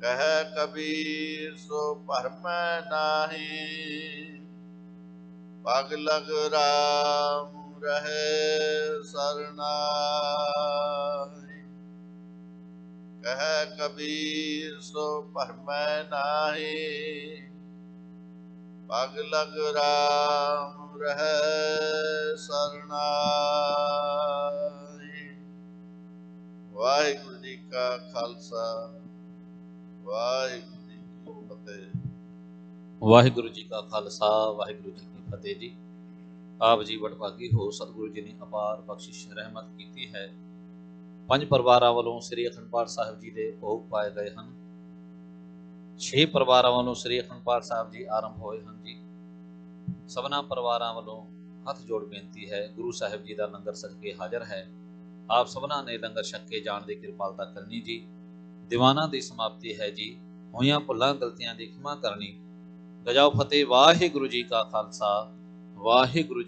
कह कबीर सो भरम नाही पग लग राम रहे सरनाई। कह कबीर सो भरम नाही पग लग राम रहे सरनाई। वाहिगुरु जी का खालसा वाहिगुरु जी की फतेह। ਵਾਹਿਗੁਰੂ ਜੀ ਕਾ ਖਾਲਸਾ ਵਾਹਿਗੁਰੂ ਜੀ ਕੀ ਫਤਿਹ ਜੀ। ਆਪ ਜੀ ਵਡਭਾਗੀ ਹੋ, ਸਤਿਗੁਰੂ ਜੀ ਨੇ ਅਪਾਰ ਬਖਸ਼ਿਸ਼ ਰਹਿਮਤ ਕੀਤੀ ਹੈ। ਪੰਜ ਪਰਿਵਾਰਾਂ ਵੱਲੋਂ ਸ੍ਰੀ ਅਖੰਡ ਪਾਠ ਸਾਹਿਬ ਜੀ ਦੇ ਭੋਗ ਪਾਏ ਗਏ ਹਨ। 6 ਪਰਿਵਾਰਾਂ ਵੱਲੋਂ ਸ੍ਰੀ ਅਖੰਡ ਪਾਠ ਸਾਹਿਬ ਜੀ ਆਰੰਭ ਹੋਏ ਹਨ ਜੀ। ਸਭਨਾ ਪਰਿਵਾਰਾਂ ਵੱਲੋਂ ਹੱਥ ਜੋੜ ਬੇਨਤੀ ਹੈ, ਗੁਰੂ ਸਾਹਿਬ ਜੀ ਦਾ ਲੰਗਰ ਸਜ ਕੇ ਹਾਜ਼ਰ ਹੈ। ਆਪ ਸਭਨਾ ਨੇ ਲੰਗਰ ਛਕ ਕੇ ਜਾਣ ਦੀ ਕਿਰਪਾਲਤਾ ਕਰਨੀ ਜੀ। ਦੀਵਾਨਾਂ ਦੀ ਸਮਾਪਤੀ ਹੈ ਜੀ। ਹੋਈਆਂ ਭੁੱਲਾਂ ਗਲਤੀਆਂ ਦੀ ਖਿਮਾ ਕਰਨੀ। ਗਜਾਓ ਫਤਿਹ। ਵਾਹਿਗੁਰੂ ਜੀ ਕਾ ਖਾਲਸਾ ਵਾਹਿਗੁਰੂ